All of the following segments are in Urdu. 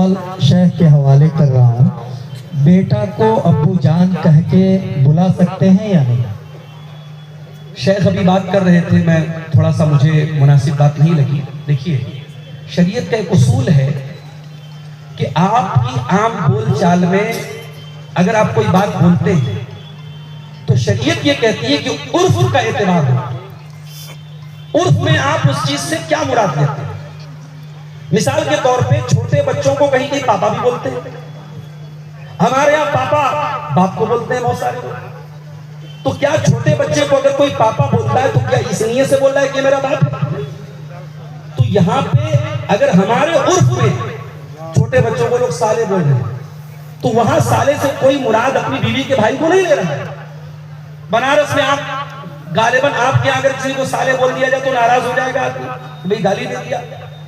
سوال شیخ کے حوالے کر رہا ہوں، بیٹا کو ابو جان کہہ کے بلا سکتے ہیں یا نہیں؟ شیخ ابھی بات کر رہے تھے، میں تھوڑا سا مجھے مناسب بات نہیں لگی۔ دیکھیے، شریعت کا ایک اصول ہے کہ آپ کی عام بول چال میں اگر آپ کوئی بات بولتے ہیں تو شریعت یہ کہتی ہے کہ عرف کا اعتبار ہو، عرف میں آپ اس چیز سے کیا مراد لیتے ہیں۔ مثال کے طور پہ چھوٹے بچوں کو کہیں کہیں پاپا بھی بولتے ہیں، ہمارے یہاں پاپا باپ کو بولتے ہیں بہت سارے لوگ۔ تو کیا چھوٹے بچے کو اگر کوئی پاپا بولتا ہے تو کیا اس نیت سے بول رہا ہے کہ میرا باپ ہے؟ تو یہاں پہ اگر ہمارے عرف میں چھوٹے بچوں کو لوگ سالے بول رہے ہیں تو وہاں سالے سے کوئی مراد اپنی بیوی کے بھائی کو نہیں لے رہا ہے۔ بنارس میں آپ غالباً آپ کے اگر کسی کو سالے بول دیا جائے تو ناراض ہو جائے گا آدمی، بھئی گالی دے دیا۔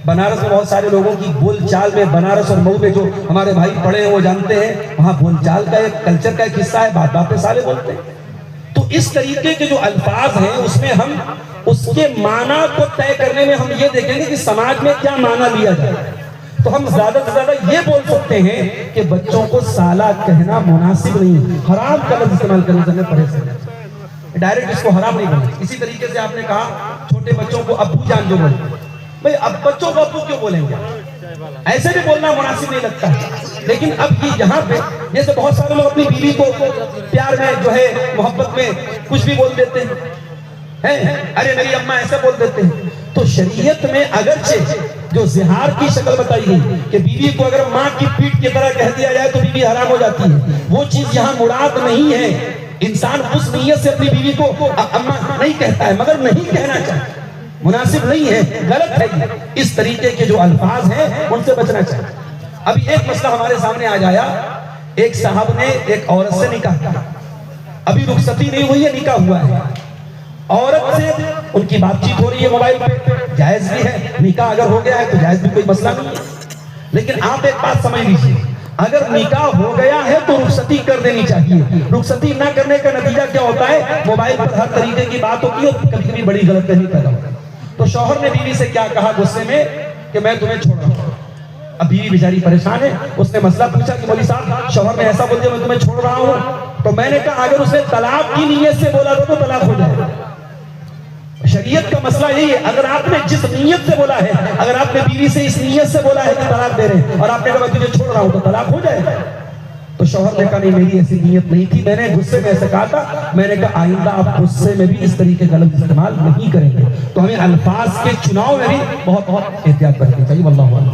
بنارس میں بہت سارے لوگوں کی بول چال میں، بنارس اور مئو میں جو ہمارے بھائی پڑھے ہیں وہ جانتے ہیں، وہاں بول چال کا ایک کلچر کا ایک حصہ ہے، بات بات پہ سالے بولتے ہیں۔ تو اس طریقے کے جو الفاظ ہیں اس میں ہم اس کے معنی کو طے کرنے میں ہم یہ دیکھیں گے کہ سماج میں کیا معنی لیا جائے۔ تو ہم زیادہ سے زیادہ یہ بول سکتے ہیں کہ بچوں کو سالہ کہنا مناسب نہیں، حرام کا لفظ استعمال کرنے سے پرہیز کریں، ڈائریکٹ اس کو حرام نہیں بولیں۔ اسی طریقے سے آپ نے کہا چھوٹے بچوں کو ابو جان جو بولیں، بھئی اب بچوں کو ابو کیوں بولیں گے؟ ایسے بھی بولنا مناسب نہیں لگتا ہے۔ لیکن اب یہ یہاں پہ جیسے بہت سارے لوگ اپنی بیوی کو پیار میں جو ہے محبت میں کچھ بھی بول دیتے ہیں، ارے میری اماں ایسے بول دیتے ہیں۔ تو شریعت میں اگرچہ جو زہار کی شکل بتائی گئی کہ بیوی کو اگر ماں کی پیٹ کی طرح کہہ دیا جائے تو بیوی حرام ہو جاتی ہے، وہ چیز یہاں مراد نہیں ہے۔ انسان اس نیت سے اپنی بیوی کو اماں نہیں کہتا ہے، مگر نہیں کہنا چاہتا، مناسب نہیں ہے، غلط ہے۔ اس طریقے کے جو الفاظ ہیں ان سے بچنا چاہیے۔ ابھی ایک مسئلہ ہمارے سامنے آ جایا، ایک صاحب نے ایک عورت سے نکاح کیا، ابھی رخصتی نہیں ہوئی ہے، نکاح ہوا ہے، عورت سے ان کی بات چیت ہو رہی ہے موبائل پہ، جائز بھی ہے، نکاح اگر ہو گیا ہے تو جائز بھی کوئی مسئلہ نہیں ہے۔ لیکن آپ ایک بات سمجھ لیجیے، اگر نکاح ہو گیا ہے تو رخصتی کر دینی چاہیے۔ رخصتی نہ کرنے کا نتیجہ کیا ہوتا ہے؟ موبائل پر ہر طریقے کی بات ہوتی ہے اور کبھی کبھی بڑی غلط فہمی پیدا ہوتی ہے۔ تو شوہر نے بیوی سے کیا کہا غصے میں کہ میں تمہیں چھوڑ رہا ہوں۔ اب بیوی بیچاری پریشان ہے، اس نے مسئلہ پوچھا کہ مولوی صاحب شوہر نے ایسا بول دیا میں تمہیں چھوڑ رہا ہوں۔ تو میں نے کہا اگر اس نے طلاق کی نیت سے بولا تو طلاق ہو جائے گا۔ شریعت کا مسئلہ یہی ہے، اگر آپ نے جس نیت سے بولا ہے، اگر آپ نے بیوی سے اس نیت سے بولا ہے کہ طلاق دے رہے ہیں اور آپ نے کہا میں تجھے چھوڑ رہا ہوں تو طلاق ہو جائے گا۔ تو شوہر نے کہا نہیں میری ایسی نیت نہیں تھی، میں نے غصے میں ایسے کہا تھا۔ میں نے کہا آئندہ آپ غصے میں بھی اس طریقے کا لفظ استعمال نہیں کریں گے۔ تو ہمیں الفاظ کے چناؤ میں بھی بہت احتیاط کرنی چاہیے۔ واللہ اعلم۔